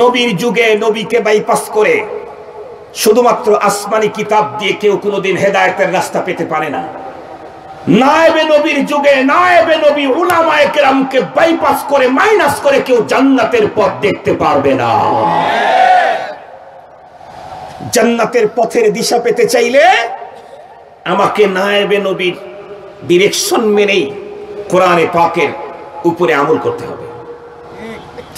নবীর যুগে নবীকে বাইপাস করে শুধুমাত্র আসমানি কিতাব দিয়ে কেউ কোনোদিন হেদায়েতের রাস্তা পেতে পারে না। নায়েবে নবীর যুগে নায়েবে নবী উলামায়ে কেরামকে বাইপাস করে মাইনাস করে কেউ জান্নাতের পথ দেখতে পারবে না। জান্নাতের পথের দিশা পেতে চাইলে আমাকে নায়েবে নবীর ডিরেকশন মেনেই কোরআনে পাকের উপরে আমল করতে হবে।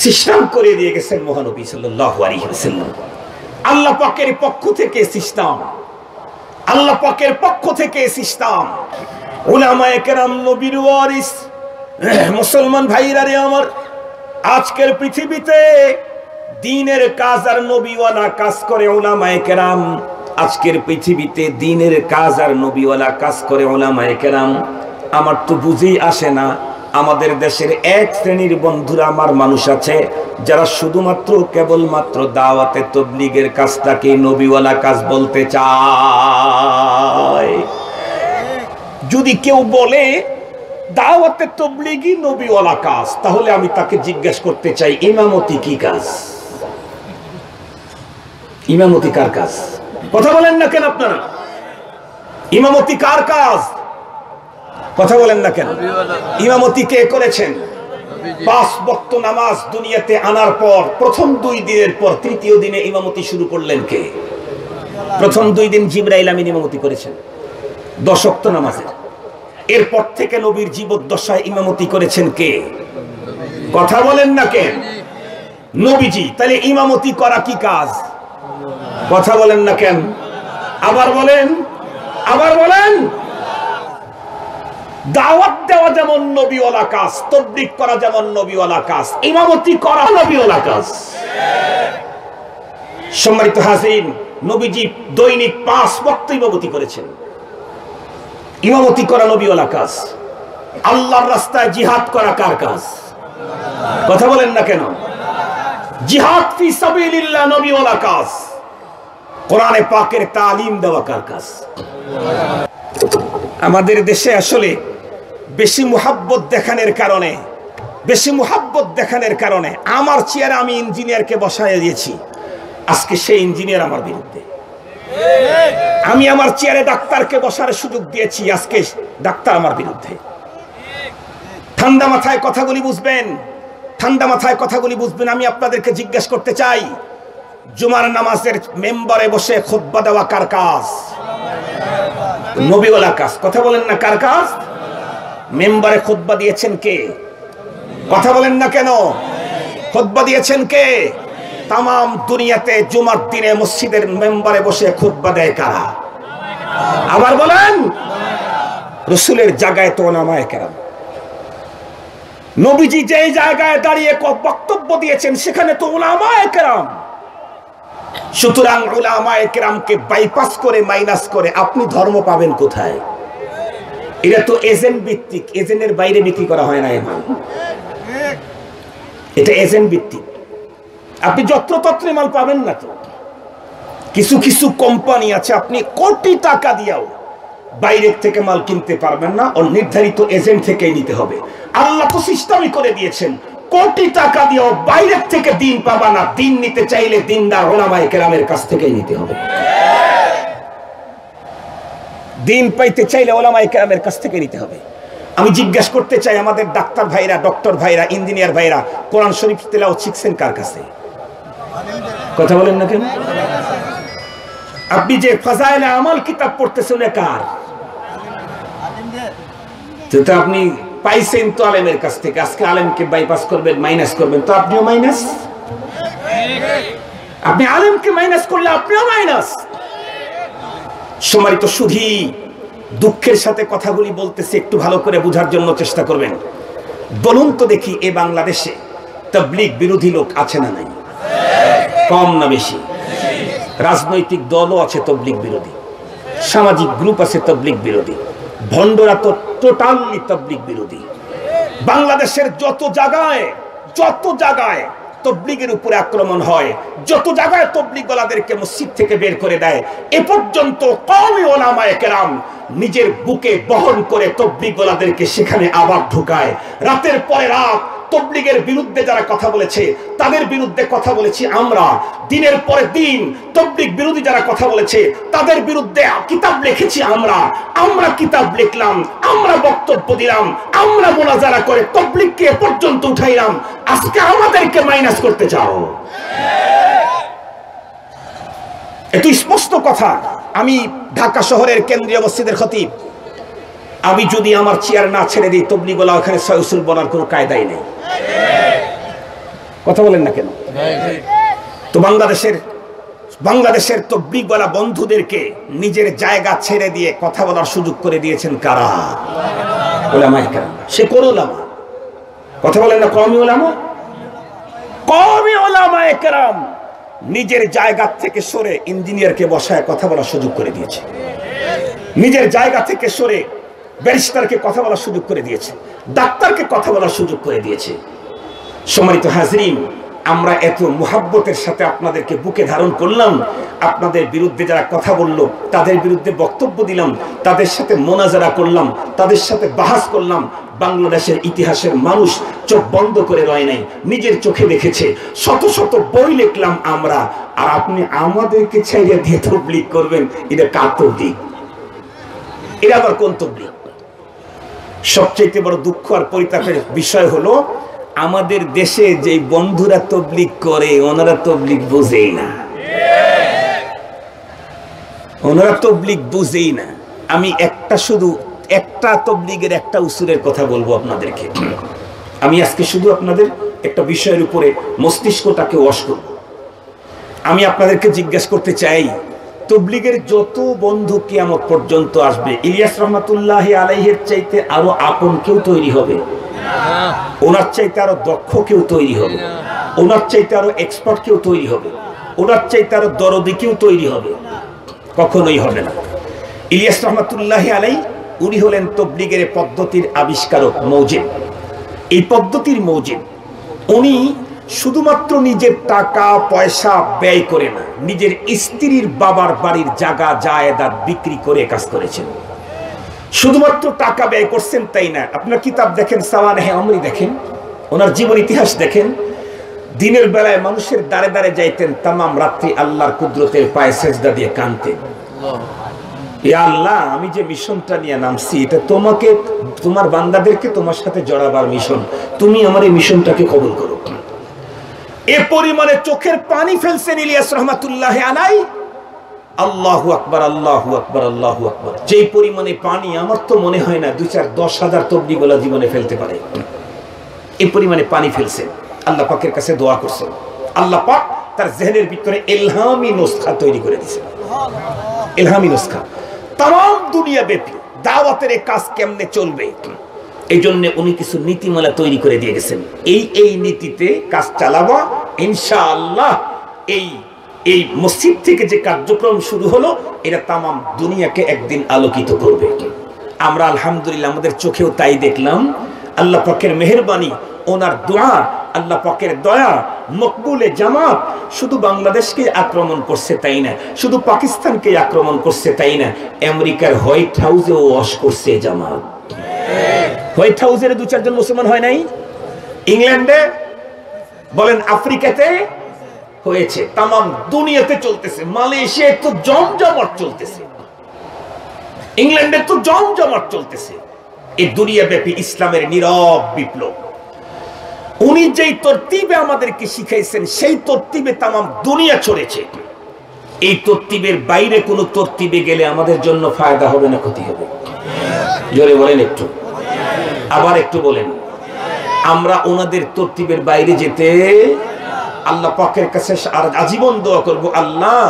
সিস্টেম করে দিয়ে গেছেন মহানবী সাল্লাল্লাহু আলাইহি ওয়াসাল্লাম। আল্লাহ পাকের পক্ষ থেকে সিস্টেম, আল্লাহ পাকের পক্ষ থেকে সিস্টেম। উলামায়ে কেরাম নবীর ওয়ারিস। মুসলমান ভাইরা রে আমার, আজকের পৃথিবীতে দ্বীনের কাজ আর নবীওয়ালা কাজ করে উলামায়ে কেরাম। আজকের পৃথিবীতে দ্বীনের কাজ আর নবীওয়ালা কাজ করে উলামায়ে কেরাম। আমার তো বুঝেই আসে না, আমাদের দেশের এক শ্রেণীর বন্ধুরা আমার মানুষ আছে যারা শুধুমাত্র কেবলমাত্র দাওয়াতে তবলিগের কাজটাকে নবীওয়ালা কাজ বলতে চায়। যদি কেউ বলে দাওয়াতে তবলিগই নবীওয়ালা কাজ, তাহলে আমি তাকে জিজ্ঞেস করতে চাই ইমামতি কি কাজ? ইমামতি কার কাজ? কথা বলেন না কেন আপনারা? ইমামতি কার কাজ? কথা বলেন না কেন? ইমামতি কে করেছেন? 5 ওয়াক্ত নামাজ দুনিয়াতে আনার পর প্রথম 2 দিনের পর তৃতীয় দিনে ইমামতি শুরু করলেন কে? প্রথম 2 দিন জিবরাইল আমিন ইমামতি করেছেন 10 ওয়াক্ত নামাজে। এরপর থেকে নবীর জীবদ্দশায় ইমামতি করেছেন কে? কথা বলেন না কেন? নবীজি। তাহলে ইমামতি করা কি কাজ? কথা বলেন না কেন? আবার বলেন, আবার বলেন। দাওয়াত দেওয়া যেমন নবীওয়ালা কাজ, তাবলীগ করা যেমন নবীওয়ালা কাজ, ইমামতি করা নবীওয়ালা কাজ। সম্মানিত হাজিরিন, নবীজি দৈনিক 5 ওয়াক্ত ইমামতি করেছেন। ইমামতি করা নবীওয়ালা কাজ। আল্লাহর রাস্তায় জিহাদ করা কার কাজ? কথা বলেন না কেন? জিহাদ ফি সাবিলিল্লাহ নবীওয়ালা কাজ। কোরআনে পাকের তালিম দেওয়া কার কাজ? আমাদের দেশে আসলে বেশি মুহাব্বত দেখানোর কারণে, বেশি মুহাব্বত দেখানোর কারণে আমার চেয়ারে আমি ইঞ্জিনিয়ারকে বসায় দিয়েছি। আজকে সেই ইঞ্জিনিয়ার আমার বিরুদ্ধে। আমি আমার চেয়ারে ডাক্তারকে বসার সুযোগ দিয়েছি, আজকে ডাক্তার আমার বিরুদ্ধে। ঠান্ডা মাথায় কথাগুলি বুঝবেন, ঠান্ডা মাথায় কথাগুলি বুঝবেন। আমি আপনাদেরকে জিজ্ঞেস করতে চাই, জুমার নামাজের মেম্বারে বসে খুতবা দেওয়া কার কাজ? নবীওয়ালা কাজ। কথা বলেন না কার কাজ? মেম্বারে খুতবা দিয়েছেন কে? কথা বলেন না কেন? খুতবা দিয়েছেন কে? তাম দুনিয়াতে জুমার দিনে মসজিদের মেম্বারে বসে খুতবা দেয় কারা? আবার বলেন। রাসূলের জায়গায় তো উলামায়ে কেরাম। নবীজি যে জায়গায় দাঁড়িয়ে বক্তব্য দিয়েছেন সেখানে তো উলামায়ে কেরাম। সুতরাং উলামায়ে কেরামকে বাইপাস করে মাইনাস করে আপনি ধর্ম পাবেন কোথায়? এটা তো এজেন্ট ভিত্তিক, এজেন্টের বাইরে বিক্রি করা হয় না। এটা এজেন্ট ভিত্তিক, আপনি যত্রতত্র মাল পাবেন না। তো কিছু কিছু কোম্পানি আছে আপনি কোটি টাকা দিয়েও বাইরের থেকে মাল কিনতে পারবেন না, ও নির্ধারিত এজেন্ট থেকেই নিতে হবে। আল্লাহ তো সিস্টেমই করে দিয়েছেন, কোটি টাকা দিয়েও বাইরের থেকে দিন পাবা না। দিন নিতে চাইলে দিনদার উলামায়ে কেরামের কাছ থেকেই নিতে হবে। দিন পাইতে চাইলে উলামায়ে কেরামের কাছ থেকে নিতে হবে। আমি জিজ্ঞেস করতে চাই, আমাদের ডাক্তার ভাইরা, ডক্টর ভাইরা, ইঞ্জিনিয়ার ভাইরা কোরআন শরীফ তেলাওয়াত শিখছেন কার কাছে? কথা বলেন না কেন? আপনি যে ফাজাইলে আমাল কিতাব পড়তেছেন কার? যেটা আপনি পাইছেন তো আলেমের কাছ থেকে। আজকে আলেমকে বাইপাস করবেন, মাইনাস করবেন, তো আপনিও মাইনাস। আপনি আলেমকে মাইনাস করলে আপনিও মাইনাস। সম্মানিত সুধী, দুঃখের সাথে কথাগুলি বলতেছি, একটু ভালো করে বোঝার জন্য চেষ্টা করবেন। বলুন তো দেখি, এ বাংলাদেশে তাবলীগ বিরোধী লোক আছে না নাই? কম না বেশি? রাজনৈতিক দলও আছে তাবলীগ বিরোধী, সামাজিক গ্রুপ আছে তাবলীগ বিরোধী, ভণ্ডরা তো টোটালি তাবলীগ বিরোধী। বাংলাদেশের যত জায়গায় তাবলীগের উপরে আক্রমণ হয়, যত জায়গায় তাবলীগওয়ালাদেরকে মসজিদ থেকে বের করে দেয়, এ পর্যন্ত কওমি উলামায়ে কেরাম নিজের বুকে বহন করে তাবলীগওয়ালাদেরকে সেখানে আবার ঢুকায়। রাতের পরে রাত তবলিগের বিরুদ্ধে যারা কথা বলেছে তাদের বিরুদ্ধে কথা বলেছি আমরা। দিনের পরে দিন তবলিগ বিরোধী যারা কথা বলেছে তাদের বিরুদ্ধে কিতাব লিখেছি আমরা। আমরা কিতাব লিখলাম, আমরা বক্তব্য দিলাম, আমরা মুনাজারা করে তবলিগকে এ পর্যন্ত উঠাইলাম। আজকে আমাদেরকে মাইনাস করতে চাও? এত স্পষ্ট কথা। আমি ঢাকা শহরের কেন্দ্রীয় মসজিদের খতিব, আমি যদি আমার চেয়ার না ছেড়ে দিই তবলিগ ওয়ালা ওখানে ছয় উসুল বলার কোনো কায়দাই নেই। কথা বলেন না কেন? তো বাংলাদেশের তবলিগ ওয়ালা বন্ধুদেরকে নিজের জায়গা ছেড়ে দিয়ে কথা বলার সুযোগ করে দিয়েছেন কারা? উলামায়ে কেরাম। সে কোন উলামা? কথা বলেন না, কওমি উলামা। কওমি উলামায়ে কেরাম নিজের জায়গা থেকে সরে ইঞ্জিনিয়ারকে বসায় কথা বলার সুযোগ করে দিয়েছে, নিজের জায়গা থেকে সরে ব্যারিস্টারকে কথা বলার সুযোগ করে দিয়েছে, ডাক্তারকে কথা বলার সুযোগ করে দিয়েছে। সম্মানিত হাজরিন, আমরা এত মুহাব্বতের সাথে আপনাদেরকে বুকে ধারণ করলাম, আপনাদের বিরুদ্ধে যারা কথা বললো তাদের বিরুদ্ধে বক্তব্য দিলাম, তাদের সাথে মোনাজারা করলাম, তাদের সাথে বাহাস করলাম। বাংলাদেশের ইতিহাসের মানুষ চোখ বন্ধ করে রয় নাই, নিজের চোখে দেখেছে। শত শত বই লিখলাম আমরা, আর আপনি আমাদেরকে ছেড়ে দিয়ে তবলিগ করবেন? এটা কার তবলিগ? এটা আবার কোন তবলিগ? সবচেয়ে বড় দুঃখ আর পরিতাপের বিষয় হলো আমাদের দেশে যে বন্ধুরা তবলিগ করে ওনারা তবলিগ বুঝেই না, ওনারা তবলিগ বুঝেই না। আমি একটা তবলিগের একটা উসুলের কথা বলবো আপনাদেরকে। আমি আজকে শুধু আপনাদের একটা বিষয়ের উপরে মস্তিষ্কটাকে ওয়াশ করব। আমি আপনাদেরকে জিজ্ঞাসা করতে চাই, তবলিগের যত বন্ধু কিয়ামত পর্যন্ত আসবে, ইলিয়াস রহমাতুল্লাহ আলাইহির চাইতে আরো আপন কেউ তৈরি হবে? ওনার চাইতে আরো দক্ষ কেউ তৈরি হবে? ওনার চাইতে আরো এক্সপার্ট কেউ তৈরি হবে? ওনার চাইতে আরো দরদি কেউ তৈরি হবে? কখনোই হবে না। ইলিয়াস রহমাতুল্লাহ আলাই উনি হলেন তবলিগের পদ্ধতির আবিষ্কারক, মৌজিদ। এই পদ্ধতির মৌজিদ। উনি শুধুমাত্র নিজের টাকা পয়সা ব্যয় করে না, নিজের স্ত্রীর বাবার বাড়ির জায়গা জায়েদাত বিক্রি করে কাজ করেছেন। শুধুমাত্র টাকা ব্যয় করছেন তাই না, আপনার কিতাব দেখেন, সাওয়ানেহে আমরি দেখেন, ওনার জীবন ইতিহাস দেখেন। দিনের বেলায় মানুষের দ্বারে দ্বারে যাইতেন, তামাম রাত্রি আল্লাহর কুদরতের পায়ে সেজদা দিয়ে কাঁদতেন, এ আল্লাহ, আমি যে মিশনটা নিয়ে নামছি এটা তোমাকে, তোমার বান্দাদেরকে তোমার সাথে জড়াবার মিশন, তুমি আমার এই মিশনটাকে কবুল করো। এ পরিমাণে চোখের পানি ফেলছেন ইলিয়াস রহমাতুল্লাহ আলাই। আল্লাহু আকবার, আল্লাহু আকবার, আল্লাহু আকবার। যেই পরিমাণে পানি আমার তো মনে হয় না 2-4-10,000 তবলিগওয়ালা জীবনে ফেলতে পারে। এই পরিমাণে পানি ফেলছেন, আল্লাহ পাকের কাছে দোয়া করছেন। আল্লাহ পাক তার জেহনের ভিতরে ইলহামি নুসখা তৈরি করে দিয়েছেন। ইলহামি নুসখা তাম দুনিয়া ব্যাপী দাওয়াতের কাজ কেমনে চলবে, এই জন্য উনি কিছু নীতিমালা তৈরি করে দিয়ে গেছেন। এই নীতিতে কাজ চালাবা ইনশাআল্লাহ। এই মসজিদ থেকে যে কার্যক্রম শুরু হলো এটা তামাম দুনিয়াকে একদিন আলোকিত করবে। আমরা আলহামদুলিল্লাহ আমাদের চোখেও তাই দেখলাম। আল্লাহ পাকের মেহেরবানি, ওনার দোয়া, আল্লাহ পাকের দয়া, মকবুলে জামাত শুধু বাংলাদেশকে আক্রমণ করছে তাই না, শুধু পাকিস্তানকে আক্রমণ করছে তাই না, আমেরিকার হোয়াইট হাউসেও ওয়াশ করছে জামাত। হোয়াইট হাউসের 2-4 জন মুসলমান হয় নাই? ইংল্যান্ডে বলেন, আফ্রিকাতে হয়েছে, তামাম দুনিয়াতে চলতেছে। মালয়েশিয়ায় তো জমজমাট চলতেছে, ইংল্যান্ডে তো জমজমাট চলতেছে। এই দুনিয়াব্যাপী ইসলামের নীরব বিপ্লব। উনি যেই তরতিবে আমাদেরকে শিখাইছেন সেই তরতিবে তামাম দুনিয়া ছড়েছে। এই তরতিবের বাইরে কোনো তরতিবে গেলে আমাদের জন্য ফায়দা হবে না ক্ষতি হবে? জোরে বলেন একটু, আবার একটু বলেন। আমরা ওনাদের তরতিবের বাইরে যেতে আল্লাহ পাকের কাছে আজীবন দোয়া করব, আল্লাহ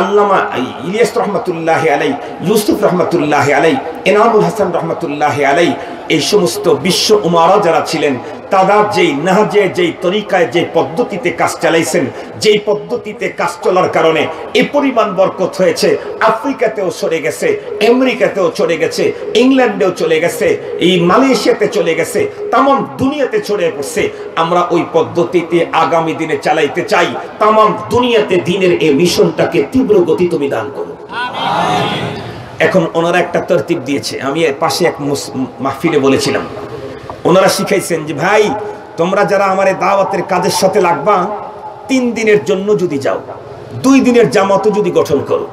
আল্লামা ইলিয়াস রহমাতুল্লাহ আলাই, ইউসুফ রহমাতুল্লাহ আলাই, এনামুল হাসান রহমাতুল্লাহ আলাই, এই সমস্ত বিশ্ব উমারা যারা ছিলেন তারা যেই নাহাজে, যেই তরিকায়, যে পদ্ধতিতে কাজ চালাইছেন, যেই পদ্ধতিতে কাজ চলার কারণে এ পরিমাণ বরকত হয়েছে, আফ্রিকাতেও চলে গেছে, আমেরিকাতেও চলে গেছে, ইংল্যান্ডেও চলে গেছে, এই মালয়েশিয়াতে চলে গেছে, তামাম দুনিয়াতে ছড়িয়ে পড়ছে। আমরা ওই পদ্ধতিতে আগামী দিনে চালাইতে চাই। তামাম দুনিয়াতে দ্বীনের এই মিশনটাকে তীব্র গতি তুমি দান করো। এখন ওনারা একটা তরতিব দিয়েছে, আমি এর পাশে এক মাহফিলে বলেছিলাম, ওনারা শিখাইছেন যে ভাই তোমরা যারা আমার দাওয়াতের কাজের সাথে লাগবা 3 দিনের জন্য যদি যাও, 2 দিনের জামাতও যদি গঠন করো,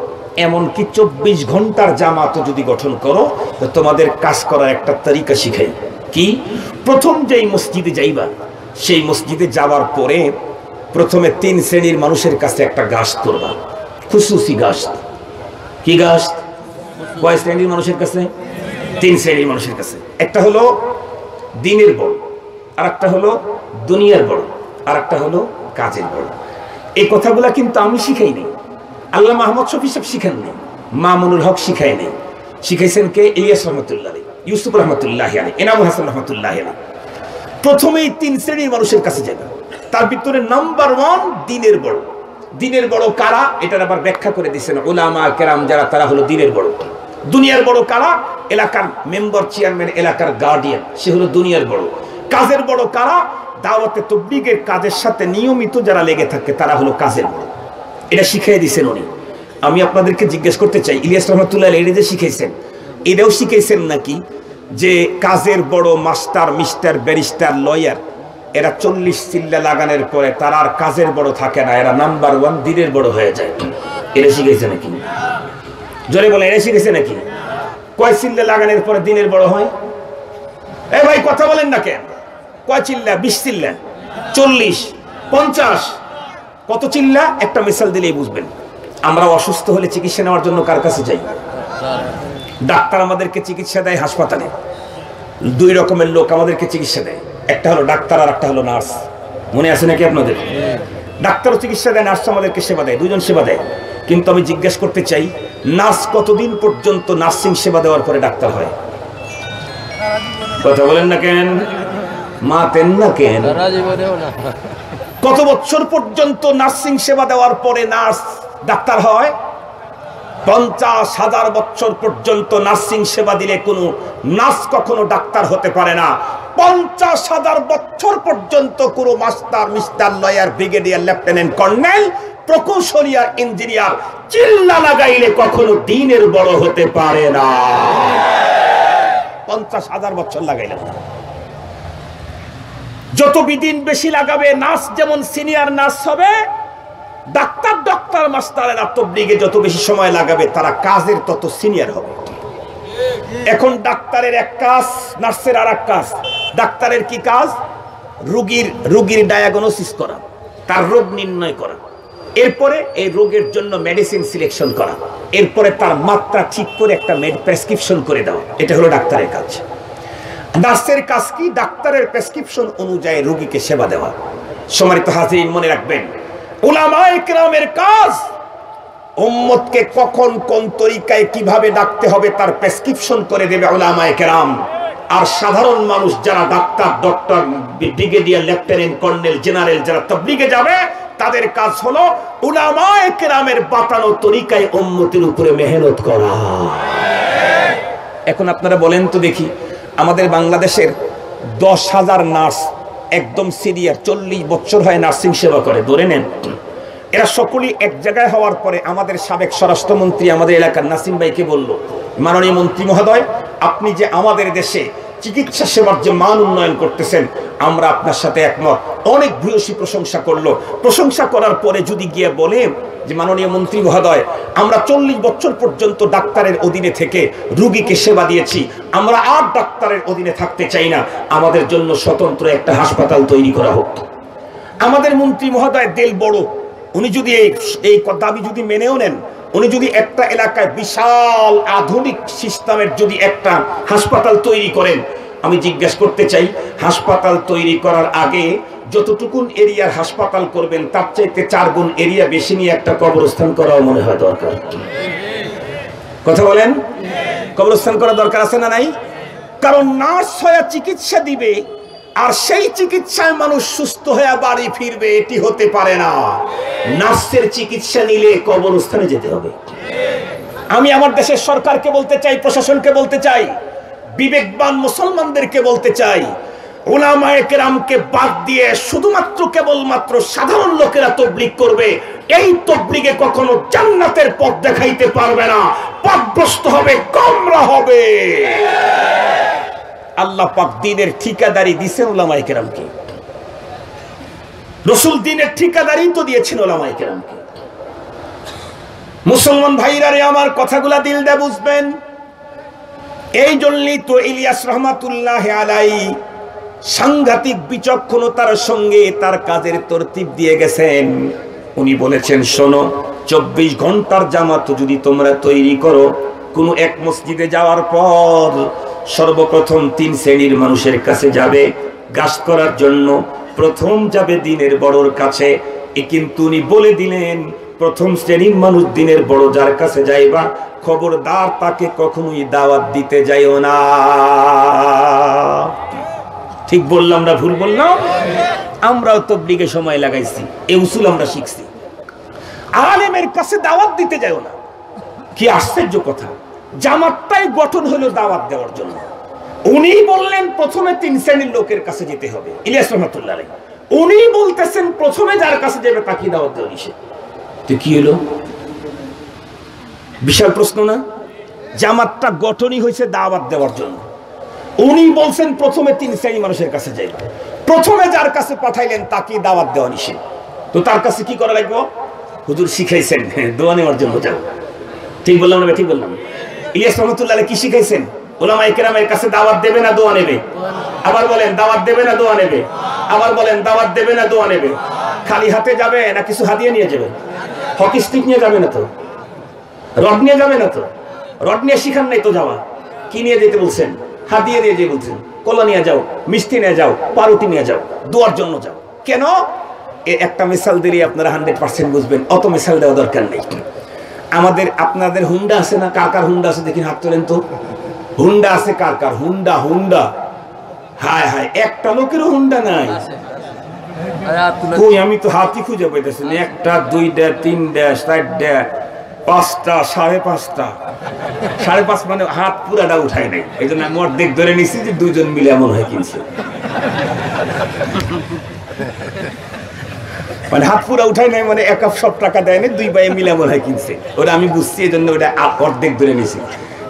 এমনকি 24 ঘন্টার জামাতও যদি গঠন করো, তো তোমাদের কাজ করার একটা তরিকা শিখাই। কি? প্রথম যেই মসজিদে যাইবা, সেই মসজিদে যাওয়ার পরে প্রথমে 3 শ্রেণীর মানুষের কাছে একটা গাছ করবা, খুশুসি গাছ। কি গাছ? কয় শ্রেণীর মানুষের কাছে? 3 শ্রেণীর মানুষের কাছে। একটা হলো দিনের বড়, আর একটা হলো দুনিয়ার বড়, আর একটা হলো কাজের বড়। এই কথাগুলা কিন্তু আমি শিখাই নাই, আল্লাহ মাহমুদ শফি সাহেব শিখান নাই, মামুনুল হক শিখাই নাই। শিখাইছেন কে? ইলিয়াস রহমতুল্লাহ আলাইহি, ইউসুফ রহমতুল্লাহ আলাইহি, এনামুল হাসান রহমতুল্লাহ আলাইহি। প্রথমেই 3 শ্রেণীর মানুষের কাছে যাবেন। তার ভিতরে নাম্বার 1 দিনের বড়। দিনের বড় কারা? এটার আবার ব্যাখ্যা করে দিয়েছেন উলামা কেরাম যারা, তারা হলো দিনের বড়। দুনিয়ার বড় কারা? এলাকার মেম্বার, চেয়ারম্যান, এলাকার গার্ডিয়ান, সে হলো দুনিয়ার বড়। কাজের বড় কারা? দাওয়াতে তাবলীগের কাজের সাথে নিয়মিত যারা লেগে থাকে, তারা হলো কাজের বড়। এটা শিখিয়ে দিয়েছেন উনি। আমি আপনাদেরকে জিজ্ঞেস করতে চাই, ইলিয়াস রহমতুল্লাহ আলাইহি যে শিখাইছেন, এটাও শিখাইছেন নাকি যে কাজের বড় মাস্টার, মিস্টার, ব্যারিস্টার, লয়ার, এরা 40 চিল্লা লাগানোর পরে তারা আর কাজের বড় থাকে না, এরা নাম্বার 1 দিনের বড় হয়ে যায়? এটা শিখাইছে নাকি? জোরে বলে, এটা শিখেছে নাকি? কয় চিল্লা লাগানোর পরে দিনের বড় হয়? এ ভাই কথা বলেন না কেন? কয় চিল্লা? 20 চিল্লা, 40, 50, কত চিল্লা? একটা মিসাল দিলেই বুঝবেন। আমরা অসুস্থ হলে চিকিৎসা নেওয়ার জন্য কার কাছে যাই? ডাক্তার আমাদেরকে চিকিৎসা দেয় হাসপাতালে। 2 রকমের লোক আমাদেরকে চিকিৎসা দেয়, একটা হলো ডাক্তার আর একটা হলো নার্স। মনে আছে নাকি আপনাদের? ডাক্তারও চিকিৎসা দেয়, নার্স আমাদেরকে সেবা দেয়, 2 জন সেবা দেয়। কিন্তু আমি জিজ্ঞেস করতে চাই, নার্স কতদিন পর্যন্ত নার্সিং সেবা দেওয়ার পরে ডাক্তার হয়? কথা বলেন না কেন? মাতেন না কেন? কত বছর পর্যন্ত নার্সিং সেবা দেওয়ার পরে নার্স ডাক্তার হয়? 50,000 বছর পর্যন্ত নার্সিং সেবা দিলে কোনো নার্স কখনো ডাক্তার হতে পারে না। 50,000 বছর পর্যন্ত কোনো master, mister, lawyer, brigadier, lieutenant, colonel, প্রকৌশলী আর ইঞ্জিনিয়ার চিল্লা লাগাইলে কখনো দিনের বড় হতে পারে না। 50,000 বছর লাগাইলে। যত বিদিন বেশি লাগাবে, নার্স যেমন সিনিয়র নার্স হবে, ডাক্তার মাস্টারেরা তাবলীগে যত বেশি সময় লাগাবে, তারা কাজের তত সিনিয়র হবে। এখন ডাক্তারের এক কাজ, নার্সের আর এক কাজ। ডাক্তারের কি কাজ? রোগীর ডায়াগনোসিস করা, তার রোগ নির্ণয় করা, এরপরে এই রোগের জন্য মেডিসিন সিলেকশন করা, এরপরে তার মাত্রা ঠিক করে একটা প্রেসক্রিপশন করে দেওয়া। এটা হলো ডাক্তারের কাজ। নার্সের কাজ কি? ডাক্তারের প্রেসক্রিপশন অনুযায়ী রোগীকে সেবা দেওয়া। সম্মানিত হাজিরিন, মনে রাখবেন, উলামায়ে কেরামের কাজ উম্মতকে কখন কোন তরিকায় কিভাবে ডাকতে হবে তার প্রেসক্রিপশন করে দেবে উলামায়ে কেরাম। আর সাধারণ মানুষ যারা doctor, doctor, brigadier, lieutenant, colonel, general যারা তাবলীগে যাবে, তাদের কাজ হলো উলামায়ে কেরামের বাতানো তরিকায় উম্মতের উপরে মেহনত করা। এখন আপনারা বলেন তো দেখি, আমাদের বাংলাদেশের 10,000 নার্স একদম সিনিয়র, 40 বছর হয় নার্সিং সেবা করে, ধরে নেন। এরা সকলেই এক জায়গায় হওয়ার পরে আমাদের সাবেক স্বরাষ্ট্রমন্ত্রী আমাদের এলাকার নাসিম ভাইকে বলল, মাননীয় মন্ত্রী মহোদয়, আপনি যে আমাদের দেশে চিকিৎসা সেবার যে মান উন্নয়ন করতেছেন, আমরা আপনার সাথে একমত। অনেক ভূয়সী প্রশংসা করলো। প্রশংসা করার পরে যদি গিয়ে বলে যে মাননীয় মন্ত্রী মহোদয়, আমরা 40 বছর পর্যন্ত ডাক্তারের অধীনে থেকে রোগীকে সেবা দিয়েছি, আমরা আর ডাক্তারের অধীনে থাকতে চাই না, আমাদের জন্য স্বতন্ত্র একটা হাসপাতাল তৈরি করা হোক। আমাদের মন্ত্রী মহোদয় দিল বড়, উনি যদি এই দাবি যদি মেনেও নেন, উনি যদি একটা এলাকায় বিশাল আধুনিক সিস্টেমের যদি একটা হাসপাতাল তৈরি করেন, আমি জিজ্ঞেস করতে চাই, হাসপাতাল তৈরি করার আগে যতটুকুন এরিয়ার হাসপাতাল করবেন, তার চাইতে 4 গুণ এরিয়া বেশি নিয়ে একটা কবরস্থান করাও মনে হয় দরকার। কথা বলেন, কবরস্থান করা দরকার আছে না নাই? কারণ নার্স হয়ে চিকিৎসা দিবে, আর সেই চিকিৎসায় মানুষ সুস্থ হয়ে বাড়ি ফিরবে, এটি হতে পারে না। নার্সের চিকিৎসা নিলে কবরস্থানে যেতে হবে। আমি আমার দেশের সরকারকে বলতে চাই, প্রশাসনকে বলতে চাই, বিবেকবান মুসলমানদেরকে বলতে চাই, উলামায়ে কেরামকে বাদ দিয়ে শুধুমাত্র কেবলমাত্র সাধারণ লোকেরা তাবলীগ করবে, এই তাবলীগে কখনো জান্নাতের পথ দেখাইতে পারবে না, পথভ্রষ্ট হবে, গোমরা হবে। আল্লাহ পাক দ্বীনের ঠিকাদারি দিয়েছেন উলামায়ে কেরামকে। রাসূল দ্বীনের ঠিকাদারি তো দিয়েছেন উলামায়ে কেরামকে। মুসলমান ভাইরা রে আমার কথাগুলা দিল দিয়ে বুঝবেন। এই জন্যই তো ইলিয়াস রহমাতুল্লাহ আলাইহি সাংঘাতিক বিচক্ষণতার সঙ্গে তার কাজের তরতিব দিয়ে গেছেন। উনি বলেছেন, শোনো, 24 ঘন্টার জামাত যদি তোমরা তৈরি করো, কোন এক মসজিদে যাওয়ার পর সর্বপ্রথম 3 শ্রেণীর মানুষের কাছে যাবে গাছ করার জন্য। প্রথম যাবে দিনের বড়র কাছে। কিন্তু উনি বলে দিলেন, প্রথম শ্রেণীর মানুষ দিনের বড় যার কাছে যাইবা, খবরদার তাকে কখনোই দাওয়াত দিতে যাইও না। ঠিক বললাম না ভুল বললাম? আমরাও তাবলীগে সময় লাগাইছি, এই উসুল আমরা শিখছি। আলেমের কাছে দাওয়াত দিতে যাইও না। কি আশ্চর্য কথা! জামাতটাই গঠন হলো দাওয়াত দেওয়ার জন্য। উনি বললেন প্রথমে 3 শ্রেণীর লোকের কাছে যেতে হবে, ইলিয়াস রহমাতুল্লাহ আলাইহি। উনি বলতেছেন প্রথমে যার কাছে যাবে তাকে দাওয়াত দেওয়া নিষেধ। তো কি হলো? বিশাল প্রশ্ন না? জামাতটা গঠনই হয়েছে দাওয়াত দেওয়ার জন্য। উনি বলছেন প্রথমে 3 শ্রেণী মানুষের কাছে যাইবে, প্রথমে যার কাছে পাঠাইলেন তাকে দাওয়াত দেওয়া নিষেধ। তো তার কাছে কি করা লাগবে? হুজুর শিখাইছেন দোয়া নেওয়ার জন্য যাও। ঠিক বললাম না? ঠিক বললাম? ইলিয়াস রহমাতুল্লাহ আলাইহি কি শিখাইছেন? উলামায়ে কেরামের কাছে দাওয়াত দেবে না দোয়া নেবে? আবার বলেন, দাওয়াত দেবে না দোয়া নেবে? আবার বলেন, দাওয়াত দেবে না দোয়া নেবে? খালি হাতে যাবে না কিছু হাদিয়া নিয়ে যাবে? হকি স্টিক নিয়ে যাবে না তো? রড নিয়ে যাবে না তো? রড নিয়ে শিখান নাই তো যাওয়া। কি নিয়ে যেতে বলছেন? হাদিয়া নিয়ে যেতে বলছেন। কলা নিয়ে যাও, মিষ্টি নিয়ে যাও, পাউরুটি নিয়ে যাও, দোয়ার জন্য যাও। কেন? একটা মিসাল দিলে আপনারা 100% বুঝবেন, অত মিসাল দেওয়া দরকার নেই। আপনাদের হুন্ডা আছে না? কার কার হুন্ডা আছে দেখি হাত তোলেন তো। হুন্ডা আছে কার কার? হুন্ডা। হায় হায়, একটা লোকেরও হুন্ডা নাই। কই, আমি তো হাতই খুঁজে পাইতেছি না। 1টা 2টা 3টা 4টা 5টা 5.5টা 5.5 মানে হাত পুরাটা উঠায় নাই। এই জন্য আমি অর্ধেক ধরে নিছি যে 2 জন মিলে এমন হয় কিনছে। মানে হাত পুরা উঠায় নাই মানে এক সব টাকা দেয় না, 2 ভাই মিলে এমন হয় কিনছে। ওটা আমি বুঝছি, এই জন্য ওটা অর্ধেক ধরে নিছি।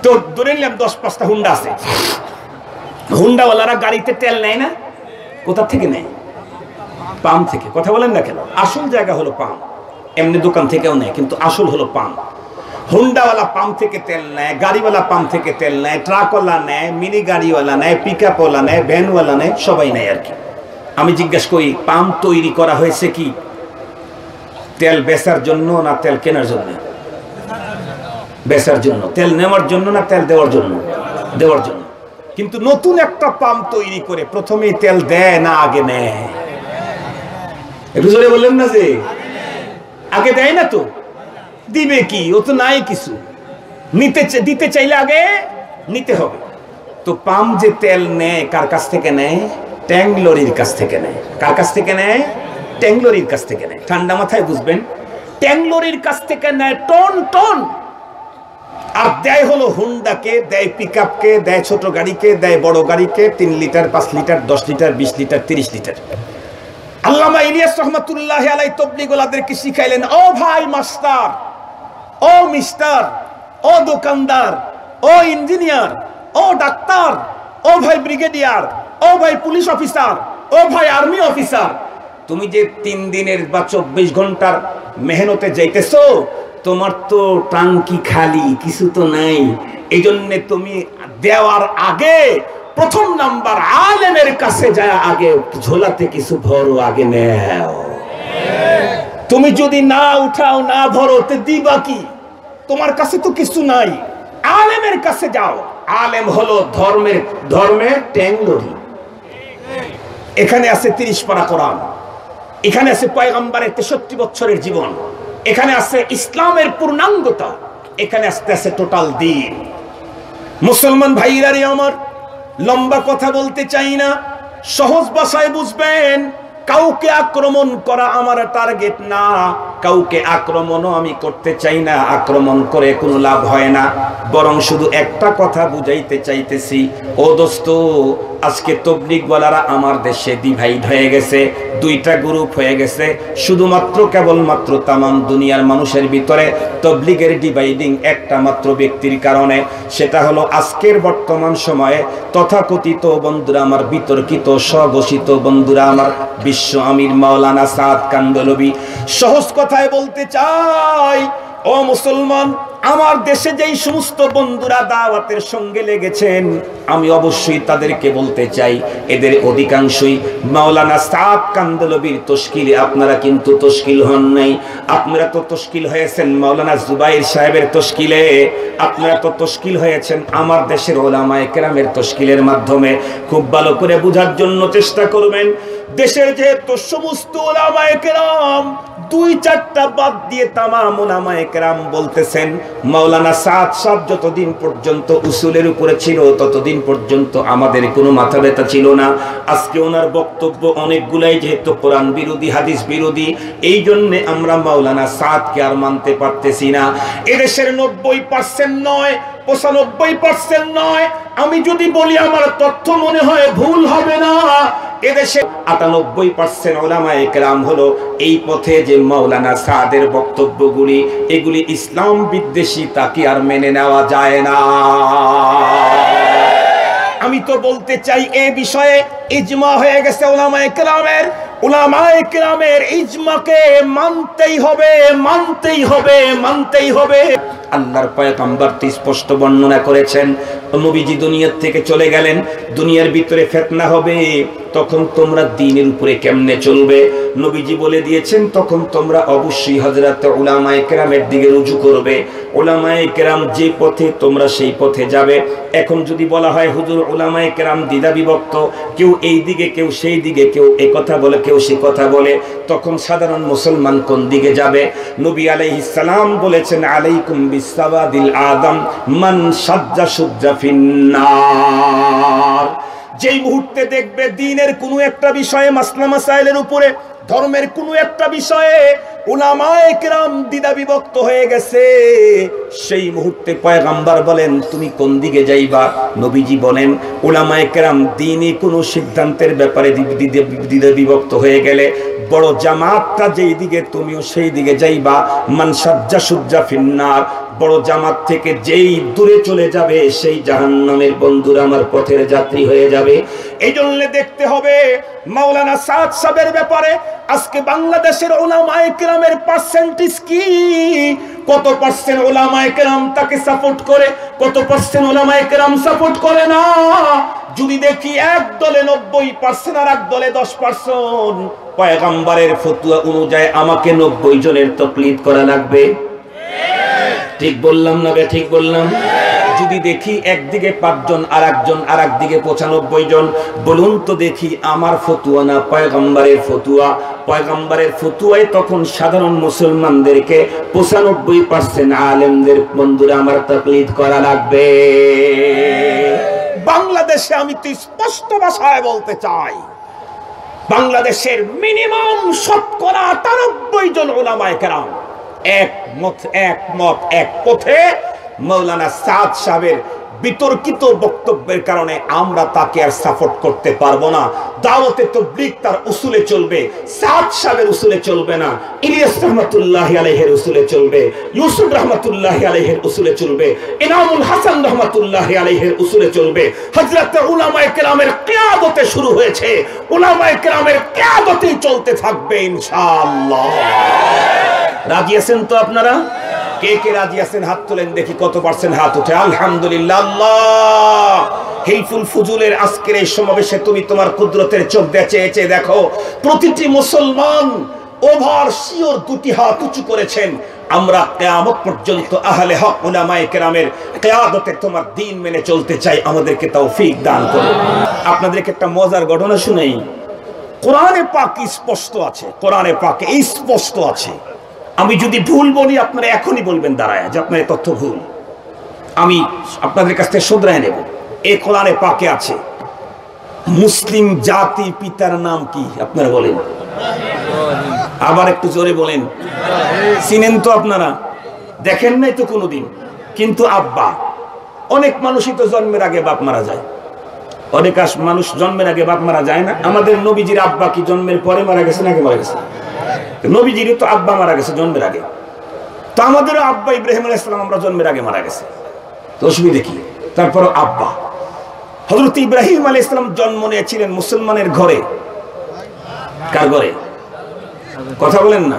তো ধরে নিলাম 10-5টা হুন্ডা আছে। হুন্ডাওয়ালারা গাড়িতে তেল নেয় না? কোথা থেকে নেয়? পাম্প থেকে। কথা বলেন না কেন? আসল জায়গা হলো পাম্প। এমনি দোকান থেকেও নেয়, কিন্তু আসল হলো পাম্প। হুন্ডাওয়ালা পাম্প থেকে তেল নেয়, গাড়িওয়ালা পাম্প থেকে তেল নেয়, ট্রাকওয়ালা নেয়, মিনি গাড়িওয়ালা নেয়, পিকআপওয়ালা নেয়, ভ্যানওয়ালা নেয়, সবাই নেয় আর কি। আমি জিজ্ঞেস করি, পাম্প তৈরি করা হয়েছে কি তেল বেচার জন্য না তেল কেনার জন্য? বেচার জন্য। তেল নেওয়ার জন্য না তেল দেওয়ার জন্য? দেওয়ার জন্য। কিন্তু নতুন একটা পাম্প তৈরি করে প্রথমেই তেল দেয় না আগে নেয়? একটু জোরে বললেন না যে আগে দেয় না? তো দিবে কি? ও তো নাই কিছু। দিতে চাইলে আগে নিতে হবে। তো পাম্প যে তেল নেয় কার কাছ থেকে নেয়? ট্যাঙ্ক লরির কাছ থেকে নেয়। কার কাছ থেকে নেয়? ট্যাঙ্ক লরির কাছ থেকে নেয়। ঠান্ডা মাথায় বুঝবেন, ট্যাঙ্ক লরির কাছ থেকে নেয় টন টন, আর দেয় হলো হুন্ডাকে, দেয় পিকআপকে, দেয় ছোট গাড়িকে, দেয় বড় গাড়িকে, 3 litre 5 litre 10 litre 20 litre 30 litre. আল্লামা ইলিয়াস রহমাতুল্লাহ আলাইহি তাবলীগওয়ালাদেরকে শিখাইলেন, ও ভাই মাস্টার, ও মিস্টার, ও দোকানদার, ও ইঞ্জিনিয়ার, ও ডাক্তার, ও ভাই ব্রিগেডিয়ার, ও ভাই পুলিশ অফিসার, ও ভাই আর্মি অফিসার, তুমি যে 3 দিনের বা 24 ঘন্টার মেহনতে যাইতেছো, তোমার তো টাঙ্কি খালি, কিছু তো নাই। এই জন্য তুমি দেওয়ার আগে প্রথম নাম্বার আলেমের কাছে যায়, আগে ঝোলাতে কিছু ভরো, আগে নেও। তুমি যদি না উঠাও না ভরো তে দিবা কি? তোমার কাছে তো কিছু নাই। আলেমের কাছে যাও। আলেম হলো ধর্মের ট্যাংলরি। এখানে আছে 30 পারা কোরআন, এখানে আছে পয়গম্বরের 63 বছরের জীবন, এখানে আছে ইসলামের পূর্ণাঙ্গতা, এখানে আছে টোটাল দ্বীন। মুসলমান ভাইরা রে আমার, লম্বা কথা বলতে চাই না, সহজ ভাষায় বুঝবেন। কাউকে আক্রমণ করা আমার টার্গেট না। কাউকে আক্রমণও আমি করতে চাই না, আক্রমণ করে কোনো লাভ হয় না, বরং শুধু একটা কথা বুঝাইতে চাইতেছি, ও দোস্ত, আজকে তবলিগওয়ালারা আমার দেশে ডিভাইড হয়ে গেছে, দুইটা গ্রুপ হয়ে গেছে, শুধুমাত্র কেবলমাত্র তামাম দুনিয়ার মানুষের ভিতরে তবলিগের ডিভাইডিং একটা মাত্র ব্যক্তির কারণে, সেটা হলো আজকের বর্তমান সময়ে তথাকথিত বন্ধুরা আমার, বিতর্কিত স্বঘোষিত বন্ধুরা আমার, বিশ্ব আমির মাওলানা সাদ কান্দলবি। সহজ কথায় বলতে চাই, ও মুসলমান, আমার দেশে যেই সমস্ত বন্ধুরা দাওয়াতের সঙ্গে লেগেছেন, আমি অবশ্যই তাদেরকে বলতে চাই, এদের অধিকাংশই মাওলানা সাদ কান্দলবির তশকিলে। আপনারা কিন্তু তশকিল হন নাই, আপনারা তো তশকিল হয়েছেন মাওলানা জুবাইর সাহেবের তশকিলে, আপনারা তো তশকিল হয়েছেন আমার দেশের ওলামায়ে কেরামের তশকিলের মাধ্যমে। খুব ভালো করে বোঝার জন্য চেষ্টা করবেন, দেশের যেহেতু সমস্ত ওলামায়ে কেরাম, দুই চারটা বাদ দিয়ে তামাম ওলামায়ে কেরাম বলতেছেন মাওলানা সাদ সাহেব যতদিন পর্যন্ত উসুলের উপরে ছিল ততদিন পর্যন্ত আমাদের কোনো মাথা ব্যথা ছিল না। আজকে ওনার বক্তব্য অনেকগুলাই যেহেতু কোরআন বিরোধী, হাদিস বিরোধী, এই জন্যে আমরা মাওলানা সাদকে আর মানতে পারতেছি না। এদেশের 90% নয়, 95% নয়, আমি যদি বলি আমার তথ্য মনে হয় ভুল হবে না, এদেশে 98% ওলামায়ে কেরাম হলো এই পথে যে মাওলানা সাদের বক্তব্যগুলি এগুলি ইসলাম বিদ্বেষী, তাকে আর মেনে নেওয়া যায় না। আমি তো বলতে চাই এই বিষয়ে ইজমা হয়ে গেছে ওলামায়ে কেরামের, ওলামায়ে কেরামের ইজমাকে মানতেই হবে, মানতেই হবে, মানতেই হবে। আল্লাহর পয়গম্বর স্পষ্ট বর্ণনা করেছেন, নবীজি দুনিয়া থেকে চলে গেলেন, দুনিয়ার ভিতরে ফিতনা হবে, তখন তোমরা দ্বীনের উপরে কেমনে চলবে? নবীজি বলে দিয়েছেন, তখন তোমরা অবশ্যই হযরত উলামায়ে কেরামের দিকে রুজু করবে, উলামায়ে কেরাম যে পথে তোমরা সেই পথে যাবে। এখন যদি বলা হয় হুজুর উলামায়ে কেরাম দ্বিধা বিভক্ত, কেউ এই দিকে কেউ সেই দিকে, কেউ এই কথা বলে কেউ সে কথা বলে, তখন সাধারণ মুসলমান কোন দিকে যাবে? নবী আলাইহিস সালাম বলেছেন, আলাইকুম বিসাওয়াদিল আদম মান সাজ্জা সুজ্জা ফিন্নার। যেই মুহূর্তে দেখবে দ্বীনের কোনো একটা বিষয়ে, মাসলা মাসাইলের উপরে, ধর্মের কোনো একটা বিষয়ে উলামায়ে কেরাম দ্বিধা বিভক্ত হয়ে গেছে, সেই মুহূর্তে পয়গম্বর বলেন তুমি কোন দিকে যাইবা? নবীজি বলেন উলামায়ে কেরাম দ্বীনি কোনো সিদ্ধান্তের ব্যাপারে দ্বিধা বিভক্ত হয়ে গেলে বড় জামাতটা যেই দিকে তুমিও সেই দিকে যাইবা। মান সাজ্জা সুজ্জা ফিন্নার, বড় জামাত থেকে যেই দূরে চলে যাবে সেই জাহান্নামের বন্ধুরা আমার পথের যাত্রী হয়ে যাবে। এই জন্য দেখতে হবে মাওলানা সাদ সাহেবের ব্যাপারে আজকে বাংলাদেশের উলামায়ে কেরামের পার্সেন্টেজ কি, কত পার্সেন্ট উলামায়ে কেরাম তাকে সাপোর্ট করে, কত পার্সেন্ট উলামায়ে কেরাম সাপোর্ট করে না। যদি দেখি এক দলে 90% আর এক দলে 10%, পয়গম্বরের ফতোয়া অনুযায়ী আমাকে 90 জনের তাকলিদ করা লাগবে। ঠিক বললাম না? ঠিক বললাম? যদি দেখি একদিকে 5 জন আর একজন আর একদিকে 95 জন, বলুন তো দেখি আমার ফতোয়া না পয়গম্বরের ফতোয়া? পয়গম্বরের ফতোয়ায় তখন সাধারণ মুসলমানদেরকে 95% আলেমদের বন্ধুরা আমার তাকলিদ করা লাগবে। বাংলাদেশে আমি তো স্পষ্ট ভাষায় বলতে চাই, বাংলাদেশের মিনিমাম শতকরা 93 জন উলামায়ে কেরাম একমত, এক পথে। মাওলানা সাদ সাহেবের বিতর্কিত বক্তব্যের কারণে আমরা তাকে আর সাপোর্ট করতে পারবো না। দাওয়াতে তাবলীগ তার উসুলে চলবে, সাদ সাহেবের উসুলে চলবে না। ইলিয়াস রহমাতুল্লাহি আলাইহির উসুলে চলবে, ইউসুফ রহমাতুল্লাহি আলাইহির উসুলে চলবে, ইনামুল হাসান রহমাতুল্লাহি আলাইহির উসুলে চলবে। হযরত উলামায়ে কেরামের কিয়াদতে শুরু হয়েছে, উলামায়ে কেরামের কিয়াদতেই চলতে থাকবে ইনশাআল্লাহ। রাজি আছেন তো আপনারা? কে কে রাজি আছেন হাত তোলেন দেখি, কত পার্সেন্ট হাত উঠে? আলহামদুলিল্লাহ। আল্লাহ হেইফুল ফুজুলের আজকের এই সমাবেশে তুমি তোমার কুদরতের চোখ দিয়ে চেয়ে দেখো, প্রতিটি মুসলমান ওভার শিওর দুটি হাত উঁচু করেছেন। আমরা কিয়ামত পর্যন্ত আহলে হক উলামায়ে কেরামের কিয়াদতে তোমার দ্বীন মেনে চলতে চাই, আমাদেরকে তৌফিক দান করো। আপনাদেরকে একটা মজার ঘটনা শুনাই। কোরআনে পাক স্পষ্ট আছে, কোরআনে পাকে স্পষ্ট আছে। আমি যদি ভুল বলি আপনারা এখনই বলবেন দাঁড়ায় যে আপনার এই তথ্য ভুল, আমি আপনাদের কাছ থেকে শুধরায় নেব। এই কোরআনে পাকে আছে মুসলিম জাতি পিতার নাম কি? আপনারা বলেন। আবার একটু জোরে বলেন। চিনেন তো আপনারা, দেখেন নাই তো কোনোদিন, কিন্তু আব্বা। অনেক মানুষই তো জন্মের আগে বাপ মারা যায়, অনেক মানুষ জন্মের আগে বাপ মারা যায় না। আমাদের নবীজির আব্বা কি জন্মের পরে মারা গেছে নাকি মারা গেছে? নবীজির তো আব্বা মারা গেছে জন্মের আগে, তো আমাদেরও আব্বা ইব্রাহিম আলাইহিস সালাম আমরা জন্মের আগে মারা গেছে, তো অসুবিধা কি? তারপর আব্বা হযরত ইব্রাহিম আলাইহিস সালাম জন্ম নিয়েছিলেন মুসলমানের ঘরে। কার ঘরে? কথা বলেন না।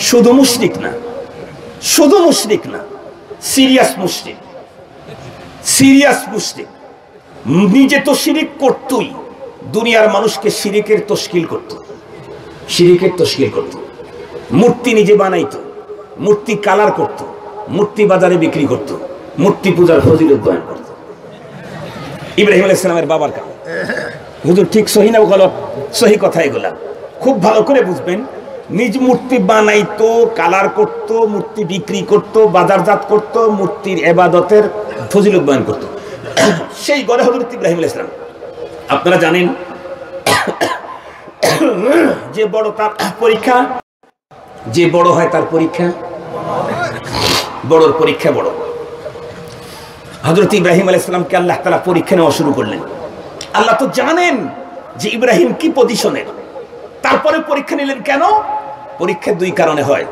শুধু মুশরিক না, শুধু মুশরিক না, সিরিয়াস মুশরিক, সিরিয়াস মুশরিক। নিজে তো শিরিক করতই, দুনিয়ার মানুষকে শিরিকের তশকিল করত, শিরিকের তশকিল করত। মূর্তি নিজে বানাইতো, মূর্তি কালার করত, মূর্তি বাজারে বিক্রি করত, মূর্তি পূজার ফজিলত বয়ান করত। ইব্রাহিম আলাইহিস সালামের বাবার কাছে। হুজুর ঠিক সহি না গলত? সহি কথা এগুলা, খুব ভালো করে বুঝবেন। নিজ মূর্তি বানাইতো, কালার করত, মূর্তি বিক্রি করত, বাজারজাত করত, মূর্তির ইবাদতের ফজিলত বয়ান করত। সেই ঘরে হযরত ইব্রাহিম আলাইহিস সালাম। আপনারা জানেন যে বড় তার পরীক্ষা, যে বড় হয় তার পরীক্ষা, বড়র পরীক্ষা বড়। হযরত ইব্রাহিম আলাইহিস সালামকে আল্লাহ তাআলা পরীক্ষা নেওয়া শুরু করলেন। আল্লাহ তো জানেন যে ইব্রাহিম কি পজিশনের, তারপরে পরীক্ষা নিলেন কেন? পরীক্ষা দুই কারণে হয়।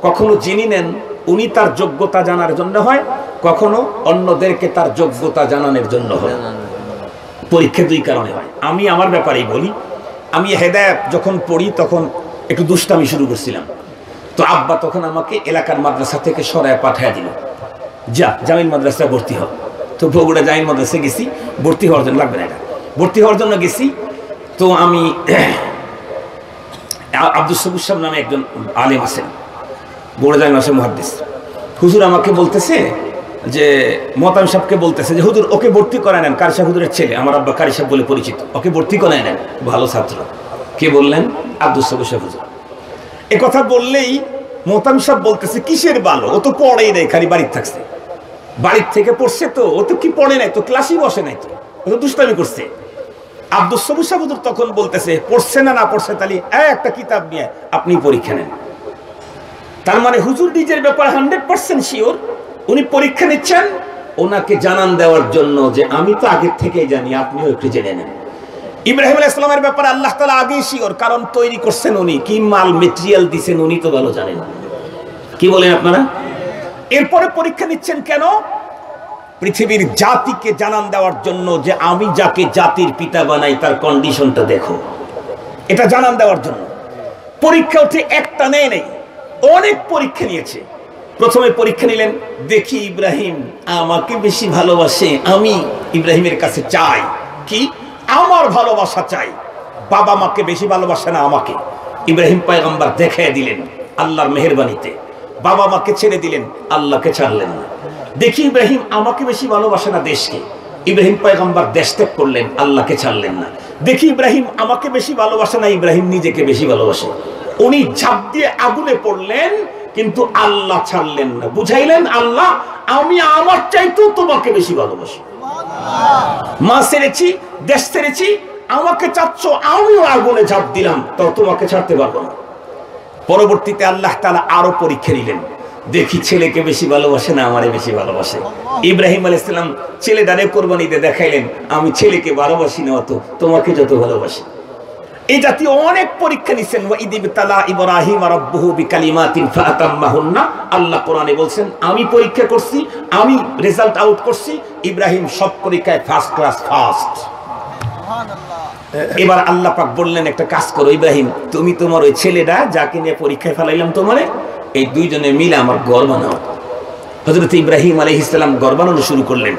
কখনো জেনে নেন উনি তার যোগ্যতা জানার জন্য হয়, কখনো অন্যদেরকে তার যোগ্যতা জানানোর জন্য হয়। পরীক্ষা দুই কারণে হয়। আমি আমার ব্যাপারেই বলি, আমি হেদায়েত যখন পড়ি তখন একটু দুষ্টামি শুরু করছিলাম, তো আব্বা তখন আমাকে এলাকার মাদ্রাসা থেকে সরায় পাঠিয়ে দিল, যা জামিল মাদ্রাসায় ভর্তি হও। তো বগুড়া জামিল মাদ্রাসায় গেছি ভর্তি হওয়ার জন্য, লাগবে না এটা, ভর্তি হওয়ার জন্য গেছি। তো আমি আব্দুল সবুজ সাহেব নামে একজন আলেম আছেন, বগুড়া জামিল মাদ্রাসার মুহাদ্দিস। হুজুর আমাকে বলতেছে যে, মোহতামিম সাহেবকে বলতেছে যে হুজুর ওকে ভর্তি করায় নেন, কারি সাহেব হুজুরের ছেলে, আমার আব্বা কারি সাহেব বলে পরিচিত, ওকে ভর্তি করায় নেন, ভালো ছাত্র। কে বললেন? আব্দুল সবুজ সাহেব হুজুর। এ কথা বললেই মোহতামিম সাহেব বলতেছে কিসের ভালো, ও তো পড়েই নাই, খালি বাড়িতে থাকছে, বাড়ির থেকে পড়ছে, তো ও তো কি পড়ে নাই, তো ক্লাসই বসে নাই, তো ও তো দুষ্টামি করছে। আব্দুল সবুজ সাহেব হুজুর তখন বলতেছে পড়ছে না পড়ছে, তাহলে একটা কিতাব নিয়ে আপনি পরীক্ষা নেন। তার মানে হুজুর নিজের ব্যাপারে 100% শিওর, উনি পরীক্ষা নিচ্ছেন ওনাকে জানান দেওয়ার জন্য যে আমি তো আগের থেকেই জানি, আপনিও একটু জেনে নেন। ইব্রাহিম আলাইহিস সালামের ব্যাপারে আল্লাহ তাআলা আগেই শিওর, কারণ তৈরি করছেন উনি, কি মাল মেটেরিয়াল দিবেন উনি তো ভালো জানেন। কি বলেন আপনারা? এরপরে পরীক্ষা নিচ্ছেন কেন? পৃথিবীর জাতিকে জানান দেওয়ার জন্য যে আমি যাকে জাতির পিতা বানাই তার কন্ডিশনটা দেখো, এটা জানান দেওয়ার জন্য। পরীক্ষা উঠে একটা নেই, অনেক পরীক্ষা নিয়েছে। প্রথমে পরীক্ষা নিলেন, দেখি ইব্রাহিম আমাকে বেশি ভালোবাসে, আমি ইব্রাহিমের কাছে চাই কি, আমার ভালোবাসা চাই, বাবা মাকে বেশি ভালোবাসে না আমাকে। ইব্রাহিম পয়গম্বর দেখায় দিলেন আল্লাহর মেহেরবানিতে, বাবা মাকে ছেড়ে দিলেন, আল্লাহকে ছাড়লেন না। দেখি ইব্রাহিম আমাকে বেশি ভালোবাসে না দেশকে, ইব্রাহিম পয়গম্বর দেশ ত্যাগ করলেন, আল্লাহকে ছাড়লেন না। দেখি ইব্রাহিম আমাকে বেশি ভালোবাসে না, ইব্রাহিম নিজেকে বেশি ভালোবাসে, উনি ঝাঁপ দিয়ে আগুনে পড়লেন, কিন্তু আল্লাহ ছাড়লেন না। বুঝাইলেন আল্লাহ আমি আমার চাইতেও তোমাকে বেশি ভালোবাসি, মা ছেড়েছি, দেশ ছেড়েছি, আমাকে চাচ্ছ, আমিও আগুনে ঝাঁপ দিলাম, তো তোমাকে ছাড়তে পারবো না। পরবর্তীতে আল্লাহ তাআলা আরো পরীক্ষা নিলেন, দেখি ছেলেকে বেশি ভালোবাসে না আমারে বেশি ভালোবাসে। ইব্রাহিম আলাইহিস সালাম ছেলেটারে কোরবানিতে দেখাইলেন আমি ছেলেকে ভালোবাসি না অত, তোমাকে যত ভালোবাসি। এই জাতীয় অনেক পরীক্ষা নিছেন। ওয়া ইযিবতালা ইব্রাহিম রাব্বুহু বিকালিমাতিন ফাআতাম্মাহুন্না, আল্লাহ কোরআনে বলছেন আমি পরীক্ষা করছি, আমি রেজাল্ট আউট করছি, ইব্রাহিম সব পরীক্ষায় ফার্স্ট ক্লাস ফার্স্ট। এবার আল্লাহ পাক বললেন একটা কাজ করো ইব্রাহিম, তুমি তোমার ওই ছেলেটা যাকে নিয়ে পরীক্ষায় ফেলাইলাম তোমারে, এই দুইজনে মিলে আমার ঘর বানাও। হযরত ইব্রাহিম আলাইহিস সালাম ঘর বানানো শুরু করলেন।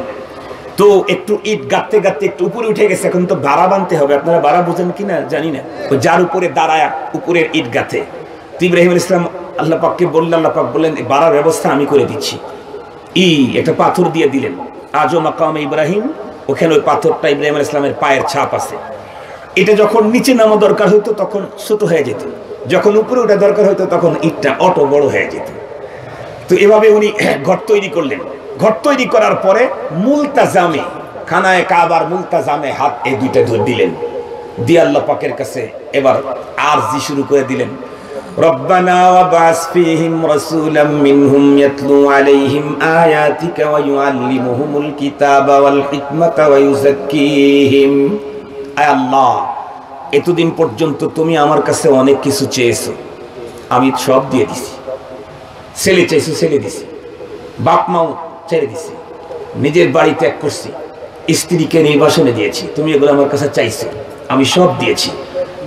তো একটু ইট গাঁথতে গাঁথতে একটু উপরে উঠে গেছে, এখন তো বাড়া বানতে হবে। আপনারা বাড়া বোঝেন কিনা জানি না, যার উপরে দাঁড়ায় উপরের ইট গাঁথে। তো ইব্রাহিম আলাইহিস সালাম আল্লাহ পাককে বললেন, আল্লাহ পাক বললেন বাড়ার ব্যবস্থা আমি করে দিচ্ছি। একটা পাথর দিয়ে দিলেন, আজও মাকামে ইব্রাহিম, ওখানে ওই পাথরটা ইব্রাহিম আলাইহিস সালামের পায়ের ছাপ আছে। এটা যখন নিচে নামা দরকার হতো তখন ছোট হয়ে যেত, যখন উপরে ওঠা দরকার হতো তখন ইটটা অটো বড় হয়ে যেত। তো এভাবে উনি ঘর তৈরি করলেন। ঘর তৈরি করার পরে মুলতাজামে, খানায়ে কাবার মুলতাজামে হাত এই দুইটা ধরে দিলেন, দিয়ে আল্লাহ পাকের কাছে এবার আরজি শুরু করে দিলেন, রব্বানা ওয়াবাস ফীহিম রাসূলাম মিনহুম ইয়াতলু আলাইহিম আয়াতিকা ওয়া ইউআল্লিমুহুমুল কিতাবা ওয়াল হিকমাতা ওয়া ইউযাক্কিহিম। আয় আল্লাহ, এতদিন পর্যন্ত তুমি আমার কাছে অনেক কিছু চেয়েছো, আমি সব দিয়ে দিছি। ছেলে চাইছো, ছেলে দিছি। বাপ মাও ছেড়ে দিছি, নিজের বাড়ি ত্যাগ করছি, স্ত্রীকে নির্বাসনে দিয়েছি। তুমি এগুলো আমার কাছে চাইছো, আমি সব দিয়েছি।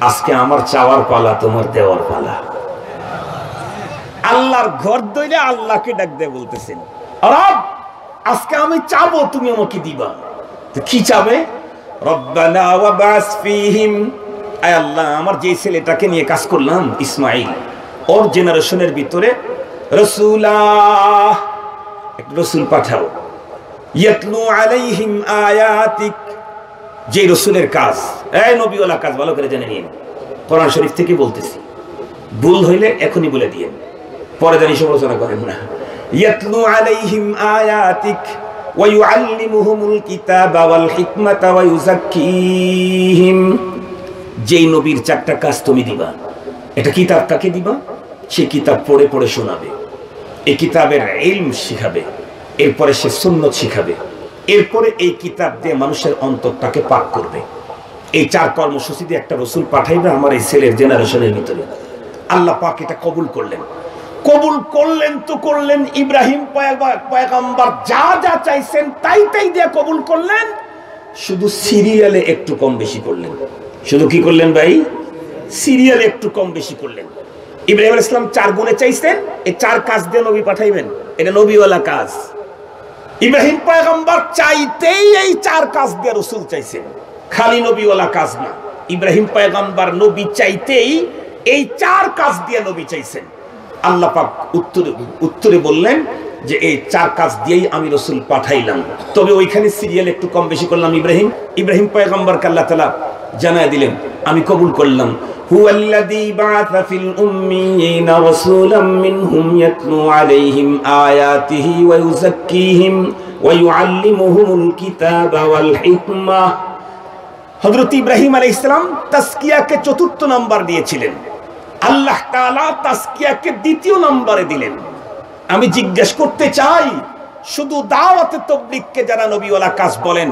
আজকে আমার চাওয়ার পালা, তোমার দেওয়ার পালা। আল্লাহর ঘর দইলে আল্লাহকে ডাক দিয়ে বলতেছেন, রব আজকে আমি চাবো, তুমি আমাকে দিবা। তো কি চাবে? রব্বানা ওয়াবাস ফীহিম, আয় আল্লাহ, আমার যে ছেলেটাকে নিয়ে কাজ করলাম ইসমাইল, ওর জেনারেশনের ভিতরে রাসূলা, একটা রাসূল পাঠাও। ইয়াতলু আলাইহিম আয়াতিক, যে রাসূলের কাজ, এই নবীওয়ালা কাজ ভালো করে জেনে নিন। কোরআন শরীফ থেকে বলতেছি, ভুল হইলে এখনই বলে দিয়েন, পরে জানি সমালোচনা করেন না। ইয়াতলু আলাইহিম আয়াতিক ওয়া ইউআল্লিমুহুমুল কিতাবা ওয়াল হিকমাতা ওয়া ইউযাক্কিহিম। যেই নবীর চারটা কাজ তুমি দিবা, এটা কিতাব কাকে দিবা? সে কিতাব পড়ে পড়ে শোনাবে, এই কিতাবের ইলম শিখাবে, এরপরে সে সুন্নত শিখাবে, এরপরে এই কিতাব দিয়ে মানুষের অন্তরটাকে পাক করবে। এই চার কর্মসূচি দিয়ে একটা রসুল পাঠাইবে আমার এই ছেলের জেনারেশনের ভিতরে। আল্লাহ পাক এটা কবুল করলেন। কবুল করলেন তো করলেন, ইব্রাহিম পয়গম্বর যা যা চাইছেন তাই তাই দিয়ে কবুল করলেন। শুধু সিরিয়ালে একটু কম বেশি করলেন। শুধু কি করলেন ভাই? সিরিয়ালে একটু কম বেশি করলেন। ইব্রাহিম আলাইহিস সালাম 4 গুণে চাইছেন, এই 4 কাজ দিয়ে নবী পাঠাইবেন, এটা নবীওয়ালা কাজ। ইব্রাহিম পয়গম্বর চাইতেই এই 4 কাজ দিয়ে রাসূল চাইছেন, খালি নবীওয়ালা কাজ না। ইব্রাহিম পয়গম্বর নবী চাইতেই এই 4 কাজ দিয়ে নবী চাইছেন। আল্লাহ পাক উত্তরে বললেন যে এই 4 কাজ দিয়েই আমি রাসূল পাঠাইলাম, তবে ওইখানে সিরিয়াল একটু কম বেশি করলাম। ইব্রাহিম পয়গম্বরকে আল্লাহ তাআলা জানায় দিলেন, আমি কবুল করলাম। হুয়াল্লাযী বাআসা ফিল উম্মিয়িনা রাসূলাম মিনহুম ইয়াতলু আলাইহিম আয়াতিহি ওয়া ইউযাক্কিহিম ওয়া ইউআল্লিমুহুমুল কিতাবা ওয়াল হিকমা। হযরত ইব্রাহিম আলাইহিস সালাম তাসকিয়াকে 4র্থ নাম্বার দিয়েছিলেন, আল্লাহ তাআলা তাসকিয়াকে 2য় নম্বরে দিলেন। আমি জিজ্ঞেস করতে চাই, শুধু দাওয়াতে তাবলীগকে যারা নবীওয়ালা কাজ বলেন,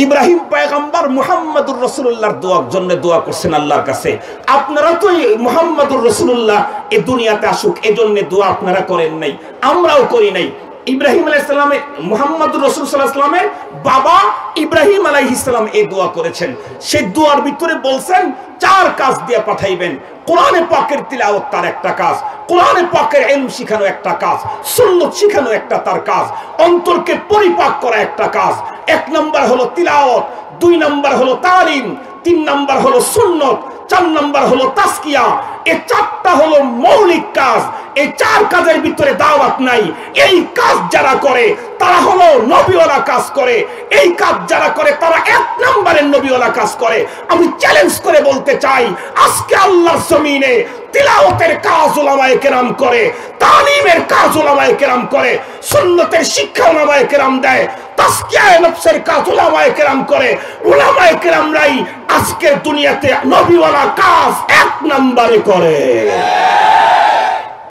ইব্রাহিম পয়গম্বর মুহাম্মদুর রাসূলুল্লাহর দোয়ার জন্য দোয়া করছেন আল্লাহর কাছে। আপনারা তো মুহাম্মদুর রাসূলুল্লাহ এই দুনিয়াতে আসুক এজন্য দোয়া আপনারা করেন নাই, আমরাও করি নাই। ইব্রাহিম আলাইহিস সালামের, মুহাম্মদুর রাসূল সাল্লাল্লাহু আলাইহি ওয়াসাল্লামের বাবা ইব্রাহিম আলাইহিস সালাম এই দোয়া করেছেন। সেই দোয়ার ভিতরে বলছেন 4 কাজ দিয়ে পাঠাইবেন। কোরআনে পাকের তিলাওয়াত তার একটা কাজ, কোরআনে পাকের ইলম শিখানো একটা কাজ, সুন্নাত শিখানো একটা তার কাজ, অন্তরকে পরিপাক করা একটা কাজ। 1 নাম্বার হলো তিলাওয়াত, 2 নাম্বার হলো তালিম, 3 নাম্বার হলো সুন্নাত, 4 নাম্বার হলো তাসকিয়া। এই 4টা হলো মৌলিক কাজ। এই 4 কাজের ভিতরে দাওয়াত নাই। এই কাজ যারা করে তারা হলো নবীওয়ালা কাজ করে। এই কাজ যারা করে তারা 1 নম্বরের নবীওয়ালা কাজ করে। আমি চ্যালেঞ্জ করে বলতে চাই, আজকে আল্লাহর জমিনে তিলাওয়াতের কাজ উলামায়ে কেরাম করে, তালিমের কাজ উলামায়ে কেরাম করে, সুন্নতের শিক্ষা উলামায়ে কেরাম দেয়, তাসকিয়ায়ে নফসের কাজ উলামায়ে কেরাম করে। উলামায়ে কেরামরাই আজকের দুনিয়াতে নবীওয়ালা কাজ 1 নম্বরে করে।